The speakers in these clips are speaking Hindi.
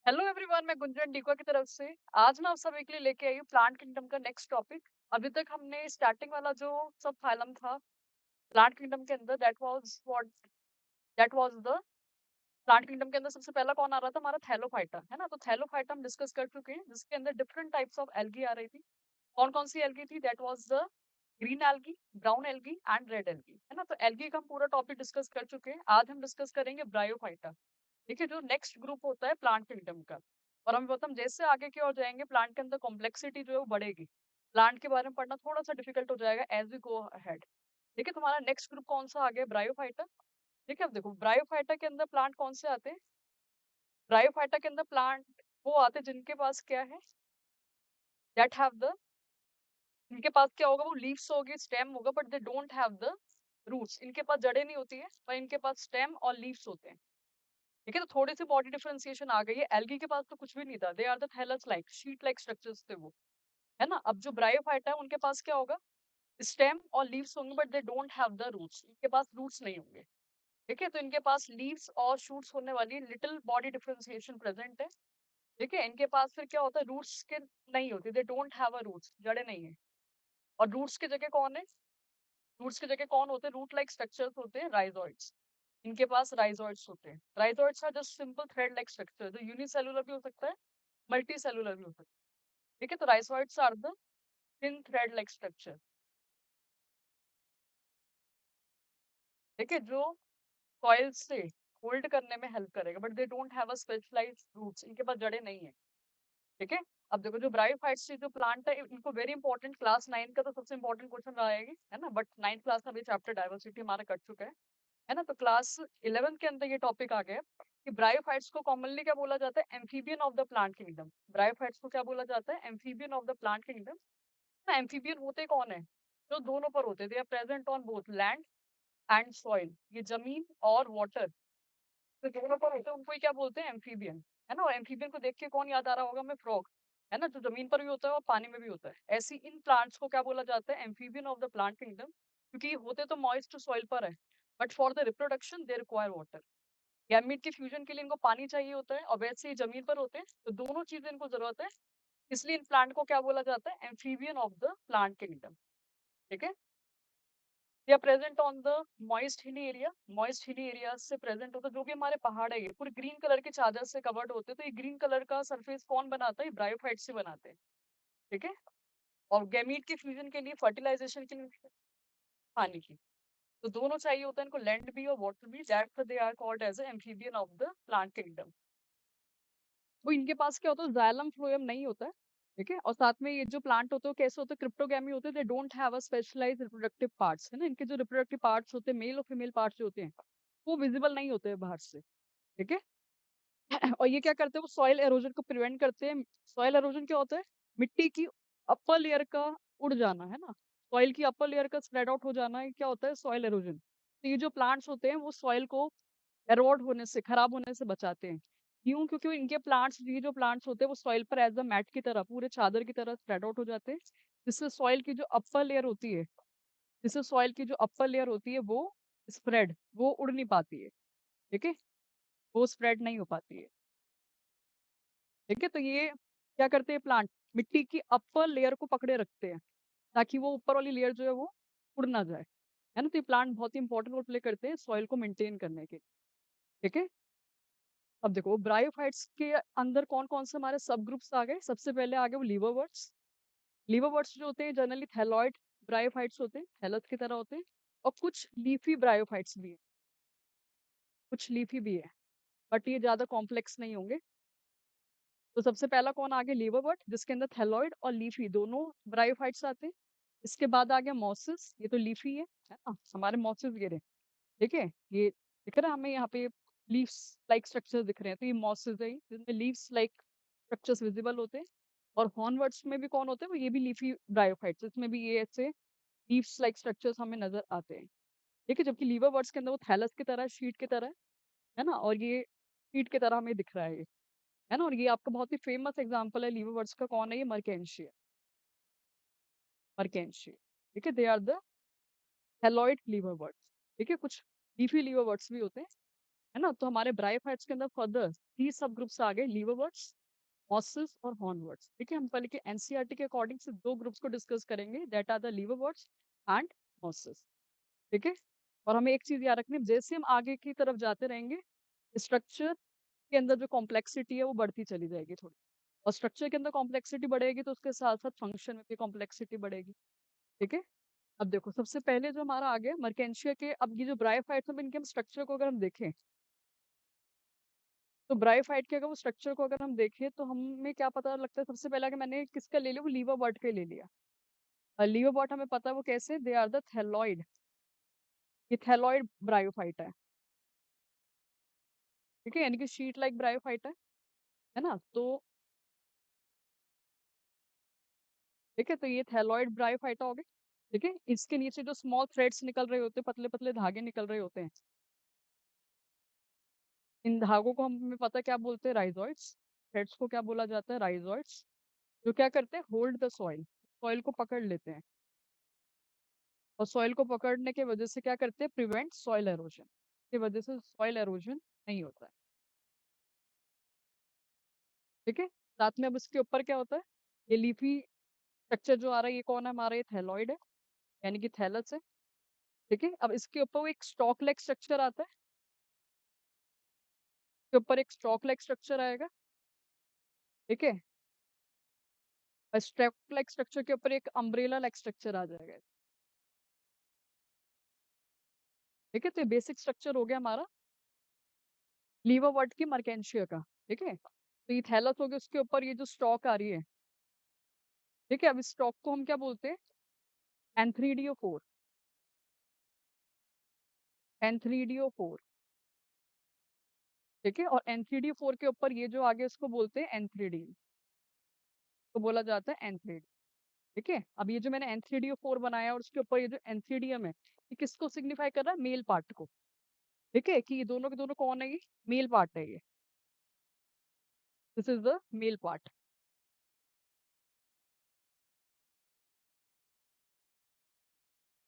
हेलो एवरीवन, मैं गुंजन डीको की तरफ से आज मैं आप सभी के लिए लेके आई हूँ प्लांट किंगडम का नेक्स्ट टॉपिक। अभी तक हमने स्टार्टिंग वाला जो सब फाइलम था प्लांट किंगडम के अंदर that was the plant kingdom के अंदर सबसे पहला कौन आ रहा था? हमारा थैलोफाइटा, है ना। तो थैलोफाइटा हम डिस्कस कर चुके हैं, जिसके अंदर डिफरेंट टाइप्स ऑफ एल्गी आ रही थी। कौन कौन सी एल्गी थी? That was the green algae, brown algae and red algae, है ना। तो एल्गी का हम पूरा टॉपिक डिस्कस कर चुके हैं। आज हम डिस्कस करेंगे ब्रायोफाइटा। देखिए, जो नेक्स्ट ग्रुप होता है प्लांट किंगडम का, और हम बताओ जैसे आगे की ओर जाएंगे प्लांट के अंदर कॉम्प्लेक्सिटी जो है वो बढ़ेगी। प्लांट के बारे में पढ़ना थोड़ा सा डिफिकल्ट हो जाएगा एज वी गो अहेड। ठीक है, तुम्हारा नेक्स्ट ग्रुप कौन सा आ गया? ब्रायोफाइटा। ठीक है, अब देखो ब्रायोफाइटा के अंदर प्लांट कौन से आते हैं? ब्रायोफाइटा के अंदर प्लांट वो आते हैं जिनके पास क्या है, दैट हैव द, इनके पास क्या होगा? वो लीव्स होगी, स्टेम होगा, but they don't have the roots. इनके पास जड़ें नहीं होती है, पर इनके पास स्टेम और लीव्स होते हैं। ठीक है, तो थोड़ी सी बॉडी डिफरेंशिएशन आ गई है। एल्गी के पास तो कुछ भी नहीं था, they are the thallus like sheet like structures थे वो, है ना। अब जो ब्रायोफाइटा है उनके पास क्या होगा? स्टेम और लीव्स होंगे, but they don't have the roots. इनके पास रूट्स नहीं होंगे। ठीक है, तो इनके पास लीव्स और शूट्स होने वाली लिटिल बॉडी डिफरेंशिएशन प्रेजेंट है। ठीक है, इनके पास फिर क्या होता है? रूट्स के नहीं होती, they don't have a roots, जड़ें नहीं है। और रूट्स की जगह कौन है? रूट्स की जगह कौन होते हैं? रूट लाइक स्ट्रक्चर्स होते हैं, राइजोइड्स। इनके पास राइजोइड्स होते हैं। Rhizoids are just simple thread like structure, जो यूनिसेलुलर भी हो सकता है, मल्टी सेलुलर भी हो सकता है। ठीक है, तो rhizoids are the thin thread like structure. ठीक है, जो सॉइल से होल्ड करने में हेल्प करेगा, but they don't have a specialised roots. इनके पास जड़ें नहीं है। ठीक है, अब देखो जो ब्रायोफाइट्स जो प्लांट है, इनको वेरी इंपॉर्टेंट क्लास 9 का तो सबसे इंपॉर्टेंट क्वेश्चन रहा है ना। बट 9th क्लास में भी चैप्टर डाइवर्सिटी हमारा कट चुका है ना। तो क्लास 11 के अंदर ये टॉपिक आ गया कि ब्रायोफाइट्स को कॉमनली क्या बोला जाता है? Amphibian of the plant kingdom. Bryophytes को क्या बोला जाता है? Amphibian of the plant kingdom. ना एम्फीबियन होते कौन है? जो दोनों पर होते, they are present on both land and soil. ये जमीन और वाटर, तो दोनों पर होते हैं, उनको ही क्या बोलते हैं? एम्फीबियन, है ना। और एम्फीबियन को देख के कौन याद आ रहा होगा? हमें फ्रॉग, है ना, जो जमीन पर भी होता है और पानी में भी होता है। ऐसी इन प्लांट्स को क्या बोला जाता है? Amphibian of the plant kingdom. क्योंकि ये होते तो मॉइस्ट सॉइल पर है, but for the reproduction they require water. Gamete के फ्यूजन के लिए इनको पानी चाहिए होता है, और वैसे ही जमीन पर होते हैं, तो दोनों चीजें इनको जरूरत है। इसलिए इन प्लांट को क्या बोला जाता है? Amphibian of the plant kingdom. ठीक है, या present on the moist hilly area. Moist hilly area से प्रेजेंट होता है, जो कि हमारे पहाड़ है, ये पूरे ग्रीन कलर के चादर से कवर्ड होते हैं। तो ये ग्रीन कलर का सरफेस कौन बनाता है? ब्रायोफाइट से बनाते हैं। ठीक है, और गैमीट के फ्यूजन के लिए, फर्टिलाइजेशन के लिए पानी की, तो दोनों चाहिए होता है इनको, लैंड भी और वाटर भी। That they are called as amphibian of the plant kingdom. वो इनके पास क्या होता है? जाइलम फ्लोएम नहीं होता है। ठीक है, और साथ में ये जो प्लांट होते हैं कैसे होते हैं? क्रिप्टोगैमी होते हैं। They don't have a specialised reproductive parts, है ना। इनके जो रिप्रोडक्टिव पार्ट्स होते हैं, मेल और फीमेल पार्ट्स जो होते हैं, वो विजिबल नहीं होते हैं बाहर से। ठीक है, और ये क्या करते हैं? वो सॉइल एरोजन को प्रिवेंट करते हैं। सॉइल एरोजन क्या होता है? मिट्टी की अपर लेयर का उड़ जाना, है ना। सॉइल की अपर लेयर का स्प्रेड आउट हो जाना, ये क्या होता है? Soil halogen. तो ये जो प्लांट्स होते हैं वो सॉइल को एरोड होने से, खराब होने से बचाते हैं। क्यों? क्योंकि इनके प्लांट्स, ये जो प्लांट्स होते हैं वो सॉइल पर एज अ मैट की तरह, पूरे चादर की तरह स्प्रेड आउट हो जाते हैं, जिससे सॉइल की जो अपर लेयर होती है, जिससे सॉइल की जो अपर लेयर होती है वो स्प्रेड, वो उड़ नहीं पाती है। ठीक है, वो स्प्रेड नहीं हो पाती है। ठीक है, तो ये क्या करते हैं? प्लांट मिट्टी की अपर लेयर को पकड़े रखते हैं, ताकि वो ऊपर वाली लेयर जो है वो उड़ ना जाए, है ना। तो ये प्लांट बहुत ही इंपॉर्टेंट रोल प्ले करते हैं सॉइल को मेंटेन करने के। ठीक है, अब देखो ब्रायोफाइट्स के अंदर कौन कौन से हमारे सब ग्रुप्स आ गए। सबसे पहले आ गए वो लीवरवर्ट्स। लीवरवर्ट्स जो होते हैं जनरली थैलॉइड ब्रायोफाइट्स होते हैं, थैलस की तरह होते हैं। और कुछ लीफी ब्रायोफाइट्स भी है, कुछ लीफी भी है, बट ये ज्यादा कॉम्प्लेक्स नहीं होंगे। तो सबसे पहला कौन आ गया? लीवरवर्ट, जिसके अंदर थैलॉइड और लीफी दोनों ब्रायोफाइट्स आते हैं। इसके बाद आ गया मॉसिस, ये तो लीफी है ना। हमारे मॉसिस ये रहे। ठीक है, ये दिख रहा है हमें यहाँ पे, लीव्स लाइक स्ट्रक्चर दिख रहे हैं, तो ये मॉसिस है, जिनमें लीव्स लाइक स्ट्रक्चर्स विजिबल होते हैं। और हॉर्नवर्ड्स में भी कौन होते हैं? वो ये भी लीफी ब्रायोफाइट्स, इसमें भी ये ऐसे लीव्स लाइक स्ट्रक्चर्स हमें नजर आते हैं। ठीक है, जबकि लीवरवर्ट्स के अंदर वो थैलस की तरह, शीट की तरह है ना। और ये शीट की तरह हमें दिख रहा है ये, है ना। और ये आपका बहुत ही फेमस एग्जांपल है लीवरवर्ट्स का, कौन है ये? Marchantia, Marchantia. ठीक है, दे आर द थैलॉइड लीवरवर्ट्स। ठीक है, कुछ लीफी लीवरवर्ट्स भी होते हैं, है ना? तो हमारे ब्रायोफाइट्स के अंदर फर्दर 3 सब ग्रुप्स आ गए, लीवरवर्ट्स, मॉसेस और हॉर्नवर्ट्स। ठीक है, हम पहले के एनसीईआरटी के अकॉर्डिंग से 2 ग्रुप्स को डिस्कस करेंगे, that are the liverworts and mosses. ठीक है? और हमें एक चीज़ याद रखनी है, जैसे हम आगे की तरफ जाते रहेंगे, स्ट्रक्चर के अंदर जो कॉम्प्लेक्सिटी है वो बढ़ती चली जाएगी थोड़ी। और स्ट्रक्चर के अंदर कॉम्प्लेक्सिटी बढ़ेगी तो उसके साथ-साथ फंक्शन में भी कॉम्प्लेक्सिटी बढ़ेगी। ठीक है? अब देखो सबसे पहले जो हमारा आ गया मर्केंशिया के, अब ये जो ब्रायोफाइट्स हैं इनके हम स्ट्रक्चर को अगर हम देखें, तो ब्रायोफाइट के अगर वो स्ट्रक्चर को अगर हम देखें तो हमें क्या पता लगता है, सबसे पहला कि मैंने किसका ले लिया, वो लीवर बर्ड का ले लिया। और लीवर बर्ड हमें पता है वो कैसे, दे आर द थैलॉइड, ये थैलॉइड ब्रायोफाइट है। ठीक है, यानी कि शीट लाइक ब्रायोफाइट है ना? तो ठीक है, तो ये थैलॉइड ब्रायोफाइटा हो गए। ठीक है, इसके नीचे जो स्मॉल थ्रेड्स निकल रहे होते हैं, पतले पतले धागे निकल रहे होते हैं, इन धागों को हमें पता है क्या बोलते हैं, राइजोइड्स। थ्रेड्स को क्या बोला जाता है, राइजोइड्स। जो क्या करते हैं, होल्ड द सॉइल, सॉइल को पकड़ लेते हैं। और सॉइल को पकड़ने की वजह से क्या करते हैं, प्रिवेंट सॉइल एरोजन, की वजह से सॉइल एरोजन नहीं होता है। ठीक है, साथ में अब इसके ऊपर क्या होता है, ये लीफी स्ट्रक्चर जो आ रहा है ये कौन है हमारा, ये थैलॉइड है, यानी कि थैलस है। ठीक है, अब इसके ऊपर वो एक स्टॉक लाइक स्ट्रक्चर आता है, इसके ऊपर एक स्टॉक लाइक स्ट्रक्चर आएगा। ठीक है, और स्टॉक लाइक स्ट्रक्चर के ऊपर एक अम्ब्रेला लाइक स्ट्रक्चर आ जाएगा। ठीक है, तो ये बेसिक स्ट्रक्चर हो गया हमारा लीवर वर्ट की मर्केंशिया का। ठीक है, तो ये थैलस हो गया, उसके ऊपर ये जो स्टॉक आ रही है। ठीक है, अब इस स्टॉक को हम क्या बोलते हैं, एंथ्रीडियो फोर, एंथ्रीडियो फोर। ठीक है, और एंथ्रीडियो फोर के ऊपर ये जो आगे इसको बोलते हैं एंथ्रीडियम, तो बोला जाता है एंथ्रीडियम। ठीक है, अब ये जो मैंने एंथ्रीडियो फोर बनाया और उसके ऊपर ये जो एंथ्रीडियम है, ये किसको सिग्निफाई कर रहा है, मेल पार्ट को। ठीक है, कि ये दोनों के दोनों कौन है, ये मेल पार्ट है ये, this is the male part.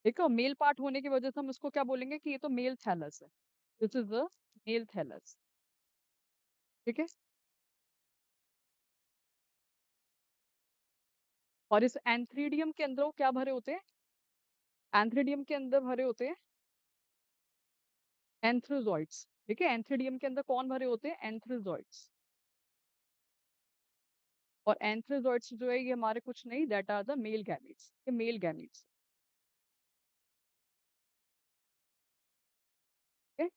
ठीक है, मेल पार्ट होने की वजह से हम इसको क्या बोलेंगे कि ये तो मेल थैलस है, this is the male thallus. ठीक है, और इस एंथ्रीडियम के अंदर वो क्या भरे होते हैं, एंथ्रीडियम के अंदर भरे होते हैं एंथ्रोजॉइड्स। ठीक है, एंथ्रीडियम के अंदर कौन भरे होते हैं, एंथ्रोजॉइड्स। और एंथ्रोजॉइड्स जो है ये हमारे कुछ नहीं, that are the male gametes, ये मेल गैमीट्स। ठीक है,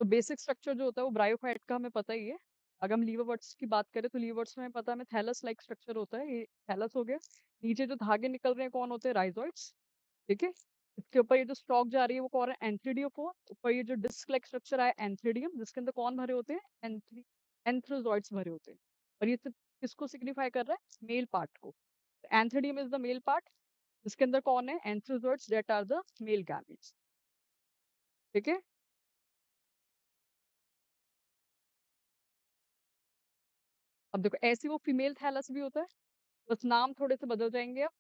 तो बेसिक स्ट्रक्चर जो होता है वो ब्रायोफाइट का हमें पता ही है। अगर हम लीवरवर्ट्स की बात करें तो लीवरवर्ट्स में हमें पता है, हमें थैलस लाइक स्ट्रक्चर होता है, ये थैलस हो गया। नीचे जो धागे निकल रहे हैं कौन होते हैं, राइजोइड्स। ठीक है, इसके ऊपर ये जो स्टॉक जा रही है वो कौन है, एंथ्रीडियो4। ऊपर ये जो डिस्क लाइक स्ट्रक्चर है एंथ्रीडियम, जिसके अंदर कौन भरे होते हैं, एंथ्रोजॉइड्स भरे होते हैं। और ये सिर्फ किसको सिग्निफाई कर रहा है, मेल पार्ट को। Antheridium is the male part, जिसके अंदर कौन है, antherozoids, that are the male gametes. ठीक है, अब देखो ऐसे वो फीमेल थैलस भी होता है, बस नाम थोड़े से बदल जाएंगे अब।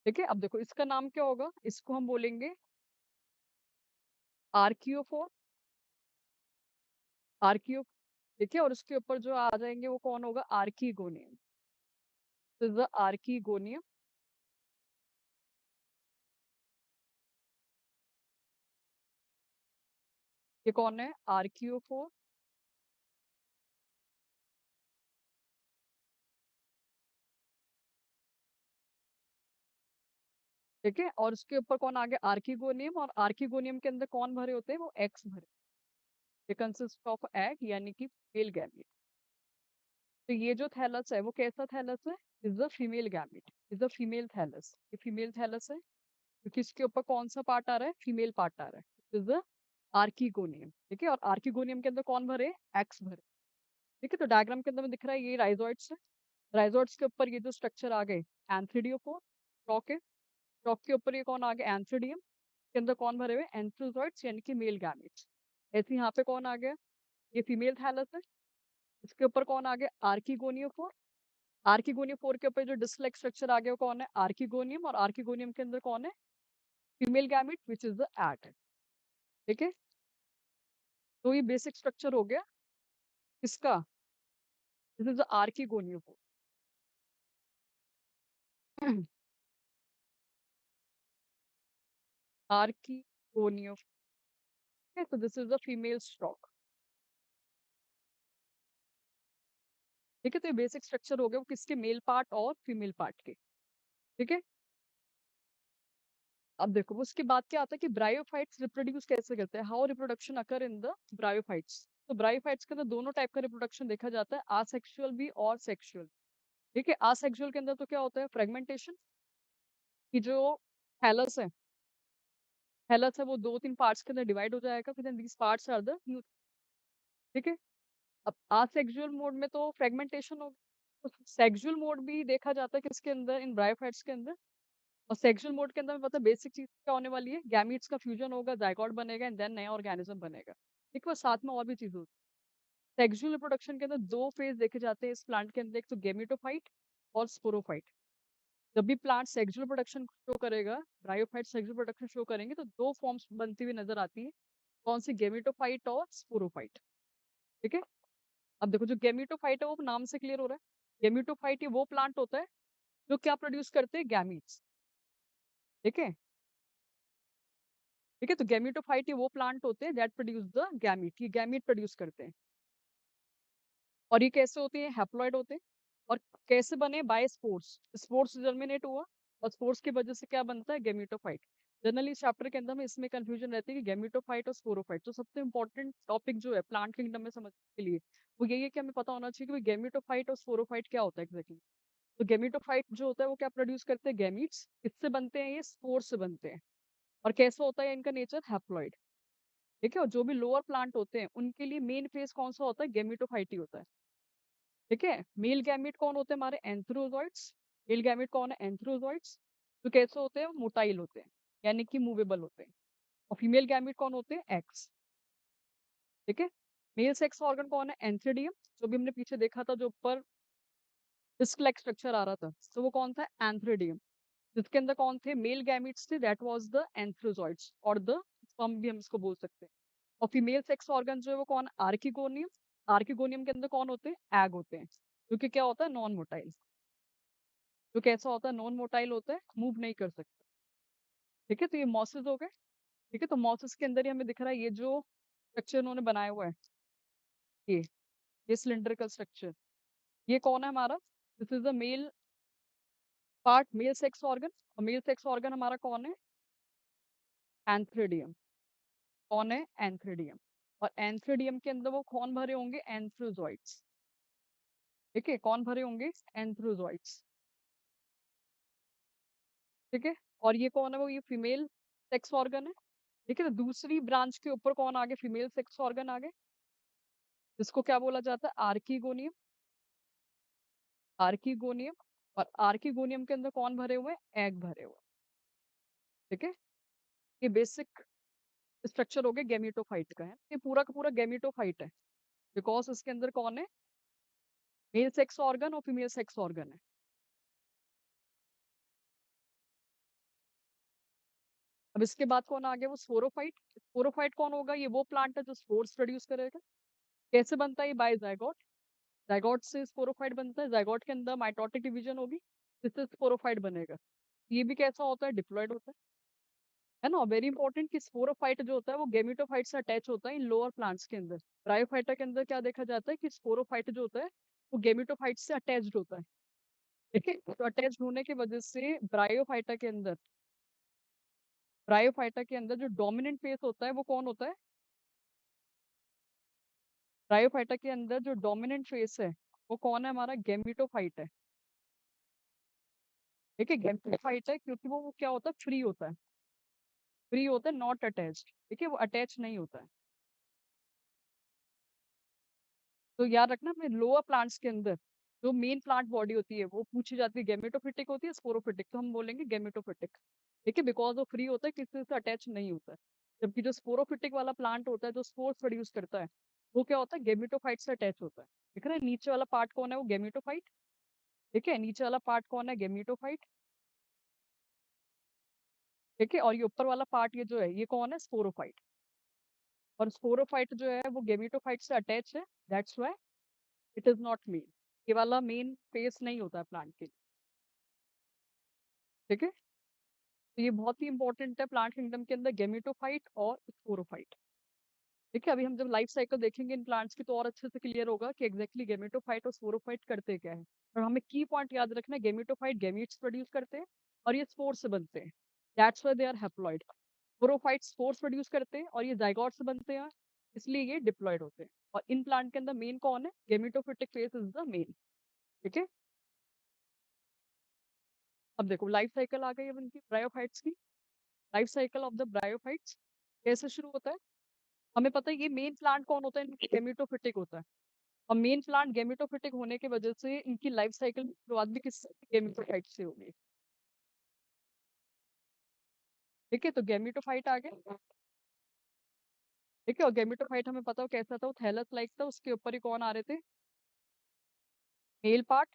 ठीक है, अब देखो इसका नाम क्या होगा, इसको हम बोलेंगे आर्कियोफोर, आर्कियो। ठीक है, और उसके ऊपर जो आ जाएंगे वो कौन होगा, archegonium, this is the archegonium. ये कौन है, आर्कियोफोर। ठीक है, और उसके ऊपर कौन आ गया, आर्किगोनियम। और आर्किगोनियम के अंदर कौन भरे होते हैं, वो एक्स भरे, ये कंसिस्ट ऑफ एग, यानी कि मेल गैमीट। तो ये जो थैलस है वो कैसा थैलस है, is the female gamete, is the female thallus, ये फीमेल थैलस है, क्योंकि इसके ऊपर कौन सा पार्ट आ रहा है, फीमेल पार्ट आ रहा है, इज द आर्किगोनियम। ठीक है, और आर्किगोनियम के अंदर कौन भरे, एक्स भरे। ठीक है, तो डायग्राम के अंदर में दिख रहा है ये राइजोइड्स है, राइजोइड्स के ऊपर ये जो स्ट्रक्चर आ गए, एंथ्रीडियो4, स्टॉक है, स्टॉक के ऊपर ये कौन आ गया, एंथ्रीडियम, के अंदर कौन भरे हुए, एंथ्रोजॉइड्स, यानी कि मेल गैमेट्स। ऐसे यहाँ पे कौन आ गया, ये फीमेल थैलस है, इसके ऊपर कौन आ गया, आर्किगोनियोफोर। आर्किगोनियम 4 के ऊपर जो डिस्क लाइक स्ट्रक्चर आ गया वो कौन है? आर्किगोनियम। और आर्किगोनियम के अंदर कौन है? Female gamete which is the egg. ठीक है, तो ये बेसिक स्ट्रक्चर हो गया किसका? This is the archegonium. Archegonium. है, तो this is the female stalk. ठीक है, तो ये बेसिक स्ट्रक्चर हो गया वो किसके? मेल पार्ट और फीमेल पार्ट के। ठीक है, अब देखो उसके बाद क्या आता है कि ब्रायोफाइट्स रिप्रोड्यूस कैसे करते हैं, how reproduction occur in the bryophytes. तो ब्रायोफाइट्स के अंदर दोनों टाइप का रिप्रोडक्शन देखा जाता है, आसेक्सुअल भी और सेक्सुअल। ठीक है, आसेक्सुअल के अंदर तो क्या होता है? फ्रेगमेंटेशन, कि जो थैलस है, थैलस है वो दो तीन पार्ट्स के अंदर डिवाइड हो जाएगा, फिर these parts are the new. ठीक है, अब आसेक्सुअल मोड में तो फ्रेगमेंटेशन होगा, तो सेक्सुअल मोड भी देखा जाता है किसके अंदर? इन ब्रायोफाइट्स के अंदर। और सेक्सुअल मोड के अंदर में पता बेसिक चीज क्या होने वाली है? गैमीट्स का फ्यूजन होगा, जाइगोट बनेगा एंड देन नया ऑर्गेनिज्म बनेगा। ठीक है, और साथ में और भी चीज होती है। सेक्सुअल रिप्रोडक्शन के अंदर दो फेज देखे जाते हैं इस प्लांट के अंदर, एक तो गेमेटोफाइट और स्पोरोफाइट। जब भी प्लांट सेक्सुअल प्रोडक्शन शो करेगा, ब्रायोफाइट सेक्सुअल प्रोडक्शन शो करेंगे, तो दो फॉर्म्स बनती हुई नजर आती है। कौन सी? गेमेटोफाइट और स्पोरोफाइट। ठीक है, अब देखो जो गेमेटोफाइट है वो नाम से क्लियर हो रहा है। गेमेटोफाइट ये वो प्लांट होता है जो क्या प्रोड्यूस करते हैं? गैमीट्स। ठीक है, ठीक है, तो गैमेटोफाइट ये वो प्लांट होते हैं दैट प्रोड्यूस द गैमीट, ये गैमीट प्रोड्यूस करते हैं। और ये कैसे होते हैं? हैप्लॉइड होते हैं। और कैसे बने? बाय स्पोर्स, स्पोर्स जर्मिनेट हुआ और स्पोर्स की वजह से क्या बनता है? गैमेटोफाइट। जनरली इस चैप्टर के अंदर में इसमें कंफ्यूजन रहती है कि गैमेटोफाइट और स्पोरोफाइट। तो सबसे इंपॉर्टेंट टॉपिक जो है प्लांट किंगडम में समझने के लिए वो यही है कि हमें पता होना चाहिए कि गैमेटोफाइट और स्पोरोफाइट क्या होता है एग्जैक्टली। तो गैमेटोफाइट जो होता है वो क्या प्रोड्यूस करते हैं? गैमीट्स। किससे बनते हैं? ये स्पोर से बनते हैं। और कैसे होता है इनका नेचर? हैप्लॉइड। ठीक है, और जो भी लोअर प्लांट होते हैं उनके लिए मेन फेज कौन सा होता है? गेमिटोफाइट ही होता है। ठीक है, मेल गैमिट कौन होते हैं? हमारे एंथ्रोजॉइट्स। मेल गैमिट कौन है? एंथ्रोजॉइट्स। तो कैसे होते हैं? मोटाइल होते हैं, यानी कि मूवेबल होते हैं। और फीमेल गैमिट कौन होते हैं? एक्स। ठीक है, मेल सेक्स ऑर्गन कौन है? एंथ्रिडियम। जो भी हमने पीछे देखा था जो ऊपर डिस्क लाइक स्ट्रक्चर आ रहा था, तो वो कौन था? एंथ्रिडियम। जिसके अंदर कौन थे? मेल गैमिट्स थे, दैट वाज द एंथ्रोजॉइट्स और द स्पर्म भी हम इसको बोल सकते हैं। और फीमेल सेक्स ऑर्गन जो है वो कौन? आर्किगोनियम। आर्किगोनियम के अंदर कौन होते हैं? एग होते हैं, क्योंकि क्या होता है? Non motile. तो कैसा होता है? नॉन मोटाइल होता है, मूव नहीं कर सकता। ठीक है, तो ये मॉसेस हो गए। ठीक है, तो मॉसेस के अंदर ही हमें दिख रहा है ये जो स्ट्रक्चर उन्होंने बनाया हुआ है, ये ये सिलिंड्रिकल स्ट्रक्चर, ये कौन है हमारा? This is the male part, male sex organ. और मेल सेक्स ऑर्गन हमारा कौन है? एंथ्रिडियम। कौन है? एंथ्रिडियम। और एंथ्रिडियम के अंदर वो कौन भरे होंगे? एंथ्रोजॉइट्स। ठीक है, कौन भरे होंगे? एंथ्रोजॉइट्स। ठीक है, और ये कौन है? वो ये फीमेल सेक्स ऑर्गन है। ठीक है, तो दूसरी ब्रांच के ऊपर कौन आगे? फीमेल सेक्स ऑर्गन आगे, जिसको क्या बोला जाता है? आर्किगोनियम। आर्किगोनियम। और आर्किगोनियम के अंदर कौन भरे हुए हैं? एग भरे हुए हैं। ठीक है, ये बेसिक स्ट्रक्चर हो गया गेमिटोफाइट का, है ये पूरा का पूरा गेमिटोफाइट है, बिकॉज इसके अंदर कौन है? मेल सेक्स ऑर्गन और फीमेल सेक्स ऑर्गन है। अब इसके बाद कौन आ गया? वो स्पोरोफाइट। स्पोरोफाइट कौन होगा? ये वो प्लांट है जो स्पोर्स प्रोड्यूस करेगा। कैसे बनता है? ये बाय जाइगोट। जाइगोट से स्पोरोफाइट बनता है, जाइगोट के अंदर माइटोटिक डिवीजन होगी, जिससे स्पोरोफाइट बनेगा। ये भी कैसा होता है? डिप्लॉयड होता है ना। वेरी इंपॉर्टेंट कि स्पोरोफाइट जो होता है वो गेमिटोफाइट से अटैच होता है इन लोअर प्लांट्स के अंदर। ब्रायोफाइटा के अंदर क्या देखा जाता है कि स्पोरोफाइट जो होता है वो गेमिटोफाइट से अटैच्ड होता है। ठीक है, तो अटैच्ड होने की वजह से ब्रायोफाइटा के अंदर जो डोमिनेंट फेस होता है वो कौन होता है? ब्रायोफाइटा के अंदर जो डोमिनेंट फेस है वो कौन है? हमारा गेमिटोफाइट है। ठीक है, गेमिटोफाइट है क्योंकि वो क्या होता है? फ्री होता है। फ्री होता है, नॉट अटैच्ड। ठीक है, वो अटैच नहीं होता है। तो याद रखना अपने लोअर प्लांट्स के अंदर जो मेन प्लांट बॉडी होती है वो पूछी जाती है गेमेटोफिटिक होती है, स्पोरोफिटिक, तो हम बोलेंगे गेमेटोफिटिक। ठीक है, बिकॉज वो फ्री होता है, किसी से अटैच नहीं होता है। जबकि जो स्पोरोफिटिक वाला प्लांट होता है जो स्पोर्स प्रोड्यूस करता है वो क्या होता है? गेमेटोफाइट से अटैच होता है। दिख रहा है नीचे वाला पार्ट कौन है? वो गेमेटोफाइट। ठीक है, नीचे वाला पार्ट कौन है? गेमिटोफाइट। ठीक है, और ये ऊपर वाला पार्ट ये जो है ये कौन है? स्पोरोफाइट। और स्पोरोफाइट जो है वो गेमिटोफाइट से अटैच है, that's why it is not main. ये वाला मेन फेस नहीं होता है प्लांट के लिए। ठीक है, तो ये बहुत ही इंपॉर्टेंट है प्लांट किंगडम के अंदर, गेमिटोफाइट और स्पोरोफाइट। ठीक है, अभी हम जब लाइफ साइकिल देखेंगे इन प्लांट्स की तो और अच्छे से क्लियर होगा कि एग्जैक्टली गेमेटोफाइट और स्पोरोफाइट करते क्या है। और हमें की पॉइंट याद रखना है, गेमेटोफाइट गेमीट्स प्रोड्यूस करते हैं और ये स्पोर से बनते हैं, that's why they are haploid. Sporophyte spores produce करते हैं और ये जाइगोट से बनते हैं, इसलिए ये डिप्लॉयड होते हैं। और इन प्लांट के अंदर मेन कौन है? Gametophytic face is the main. ठीक है, अब देखो लाइफ साइकिल आ गई है इनकी ब्रायोफाइट्स की। Life cycle of the bryophytes कैसे शुरू होता है? हमें पता है ये मेन प्लांट कौन होता है? गेमेटोफिटिक होता है। और मेन प्लांट गेमेटोफिटिक होने की वजह से इनकी लाइफ साइकिल की शुरुआत भी किस गेमेटोफाइट से होगी। ठीक है, तो गेमेटोफाइट आ गया। ठीक है, और गेमेटोफाइट हमें पता हो कैसा था, वो थैलस लाइक था, उसके ऊपर ही कौन आ रहे थे? मेल पार्ट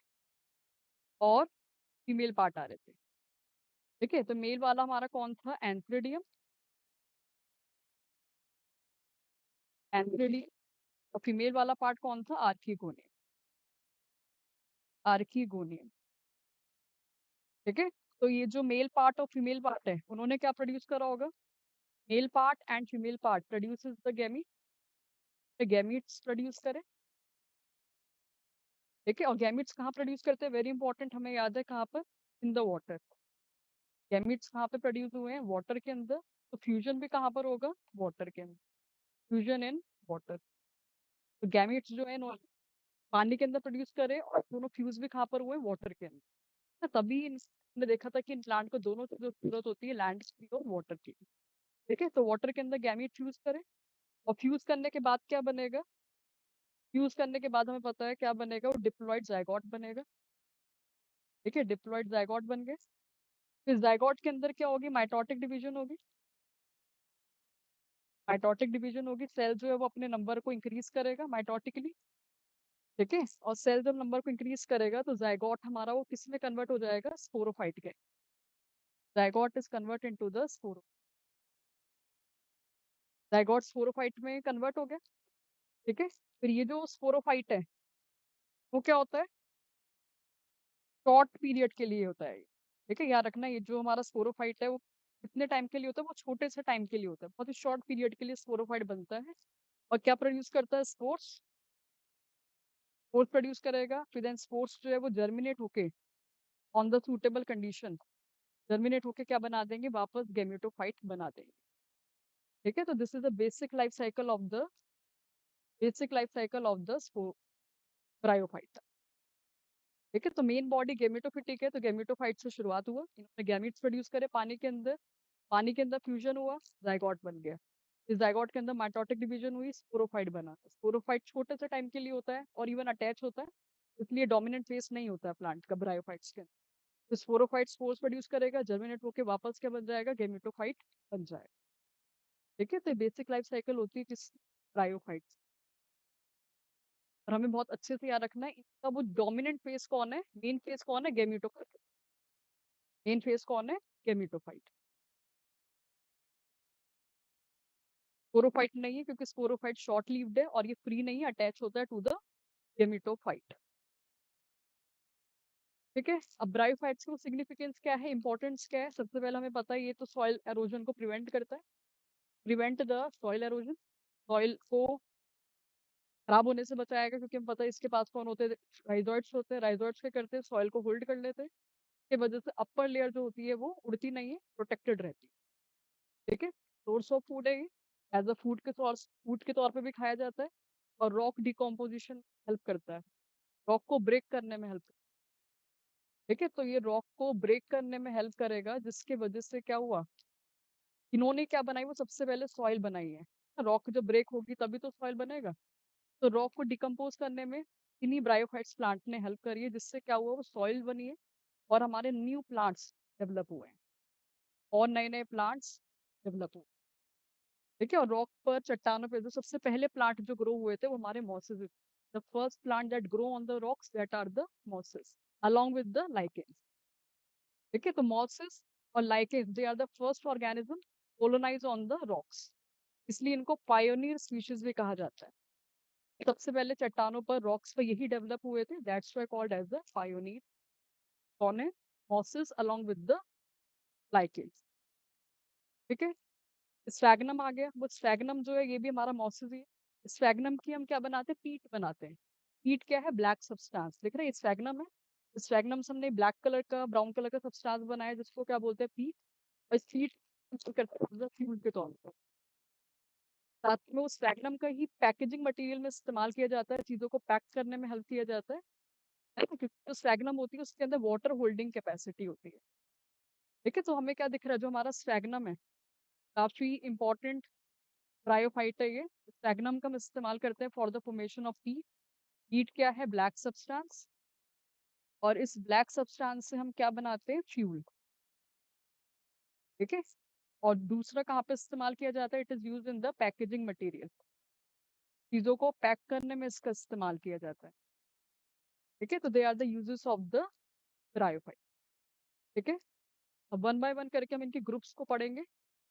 और फीमेल पार्ट आ रहे थे। ठीक है, तो मेल वाला हमारा कौन था? एंथ्रेडियम। एंथ्रेडियम। और फीमेल वाला पार्ट कौन था? आर्किगोनियम। आर्किगोनियम। ठीक है, तो ये जो मेल पार्ट और फीमेल पार्ट है उन्होंने क्या प्रोड्यूस करा होगा? Male part and female part produces the gamete. Gametes produce करे। ठीक है, और गैमीट्स कहाँ प्रोड्यूस करते हैं? वेरी इंपॉर्टेंट, हमें याद है कहाँ पर? In the water. गैमीट्स कहाँ पे प्रोड्यूस हुए हैं? वाटर के अंदर। तो फ्यूजन भी कहाँ पर होगा? वाटर के अंदर। Fusion in water. तो गैमीट्स जो है इन्होंने पानी के अंदर प्रोड्यूस करे और दोनों फ्यूज भी कहाँ पर हुए? वाटर के अंदर। तो तभी ने देखा था कि इन प्लांट को दोनों चीजों की जरूरत होती है, लैंड की और वाटर की। ठीक है, तो वाटर के अंदर गैमीट फ्यूज करे और फ्यूज करने के बाद क्या बनेगा? फ्यूज करने के बाद हमें पता है क्या बनेगा, वो डिप्लॉइड जायगोट बनेगा। ठीक है, डिप्लॉइड जायगोट बन गए। फिर जायगोट के अंदर क्या होगी? माइटोटिक डिवीजन होगी। माइटोटिक डिवीजन होगी, सेल जो है वो अपने नंबर को इंक्रीज करेगा माइटोटिकली। ठीक है, और सेल जब नंबर को इंक्रीज करेगा तो जायगोट हमारा वो किस में कन्वर्ट हो जाएगा? स्पोरोफाइट के। Zygote is convert into the स्पोरो। Zygote sporophyte में कन्वर्ट हो गया। ठीक है, फिर ये जो स्पोरोफाइट है वो क्या होता है? शॉर्ट पीरियड के लिए होता है। ठीक है, याद रखना ये जो हमारा स्पोरोफाइट है वो कितने टाइम के लिए होता है? वो छोटे से टाइम के लिए होता है, बहुत ही शॉर्ट पीरियड के लिए स्पोरोफाइट बनता है। और क्या प्रोड्यूस करता है? स्पोर्स। स्पोर्स प्रोड्यूस करेगा, फिर देन स्पोर्स जो है वो जर्मिनेट होके on the suitable condition germinate होके क्या बना देंगे? वापस गेमेटोफाइट बना देंगे। ठीक है, तो this is the basic life cycle of the bryophyte. ठीक है, तो मेन बॉडी गेमेटोफिटिक है, तो गेमेटोफाइट से शुरुआत हुआ, इन्होंने गैमीट्स प्रोड्यूस करे पानी के अंदर। पानी के अंदर फ्यूजन हुआ, जाइगोट बन गया। इस जाइगोट के अंदर माइटोटिक डिवीजन हुई, स्पोरोफाइट बना। स्पोरोफाइट छोटे से टाइम के लिए होता है और इवन अटैच होता है, इसलिए डोमिनेंट फेस नहीं होता है प्लांट का ब्रायोफाइट्स के अंदर। तो स्पोरोफाइट स्पोर्स प्रोड्यूस करेगा, जर्मिनेट होकर वापस क्या बन जाएगा? गेमेटोफाइट बन जाएगा। ठीक है, तो बेसिक लाइफ साइकिल होती है किस? ब्रायोफाइट्स। और हमें बहुत अच्छे से याद रखना है इनका वो डोमिनेंट फेस कौन है? मेन फेस कौन है? गेमेटोफाइट। मेन फेस कौन है? गेमेटोफाइट। स्पोरोफाइट नहीं है क्योंकि स्पोरोफाइट शॉर्ट लिव्ड है और ये फ्री नहीं है, अटैच होता है टू द गेमेटोफाइट। ठीक है, अब ब्रायोफाइट्स की सिग्निफिकेंस क्या है, इंपॉर्टेंस क्या है? सबसे पहले हमें पता है ये तो सॉइल एरोजन को प्रिवेंट करता है, prevent the soil halogen. Soil को खराब होने से बचाएगा, क्योंकि हम पता है इसके पास कौन होते हैं? राइजोइड्स होते हैं। राइजोइड्स क्या करते हैं? सॉइल को होल्ड कर लेते हैं, इसकी वजह से अपर लेयर जो होती है वो उड़ती नहीं है, प्रोटेक्टेड रहती है। ठीक है, सोर्स ऑफ फूड है ये, एज अ फूड के तौर पे भी खाया जाता है। और रॉक डिकम्पोजिशन हेल्प करता है, रॉक को ब्रेक करने में हेल्प। ठीक है, तो ये रॉक को ब्रेक करने में हेल्प करेगा, जिसके वजह से क्या हुआ? इन्होंने क्या बनाई? वो सबसे पहले सॉइल बनाई है। रॉक जब ब्रेक होगी तभी तो सॉइल बनेगा। तो रॉक को डिकम्पोज करने में इन्हीं ब्रायोफाइट्स प्लांट ने हेल्प करी है, जिससे क्या हुआ? वो सॉइल बनी है और हमारे न्यू प्लांट्स डेवलप हुए हैं और नए नए प्लांट्स डेवलप हुए। ठीक है, और रॉक पर चट्टानों पे जो सबसे पहले प्लांट जो ग्रो हुए थे वो हमारे mosses. The first plant that grow on the rocks that are the mosses. along with the lichens. ठीक है, तो mosses और lichens they are the first organism colonize on the rocks. इसलिए इनको पायोनियर स्पीशीज भी कहा जाता है. सबसे पहले चट्टानों पर रॉक्स पर यही डेवलप हुए थे. That's why called as the pioneer. कौन है? Mosses along with the lichens. ठीक है. स्फैग्नम आ गया. वो स्फैग्नम जो है ये भी हमारा मॉसेस ही है. स्फैग्नम की हम क्या बनाते हैं? पीट बनाते हैं. पीट क्या है? Black substance. देख रहे हैं स्फैग्नम है. स्फैग्नम से हमने ब्लैक कलर का ब्राउन कलर का सब्सटेंस बनाया जिसको क्या बोलते हैं? पीट. और इस पीट करते हैं फ्यूल के तौर पर. साथ में उस स्फैग्नम का ही पैकेजिंग मटेरियल में इस्तेमाल किया जाता है. चीजों को पैक करने में हेल्प किया जाता है ना, क्योंकि जो स्फैग्नम होती है उसके अंदर वाटर होल्डिंग कैपेसिटी होती है. ठीक है. तो हमें क्या दिख रहा है? जो हमारा स्फैग्नम है काफी इंपॉर्टेंट ब्रायोफाइट है ये. स्फैग्नम का हम इस्तेमाल करते हैं फॉर द फॉर्मेशन ऑफ पीट. पीट क्या है? Black substance. और इस ब्लैक सब्सटेंस से हम क्या बनाते हैं? फ्यूल. ठीक है. और दूसरा कहाँ पे इस्तेमाल किया जाता है? It is use in the packaging material. चीजों को पैक करने में इसका इस्तेमाल किया जाता है. ठीक है. तो they are the uses of the bryophyte. ठीक है. अब वन बाय वन करके हम इनके ग्रुप्स को पढ़ेंगे.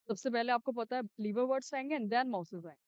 सबसे पहले आपको पता है लीवर वर्ड्स आएंगे एंड देन माउसेस आएंगे.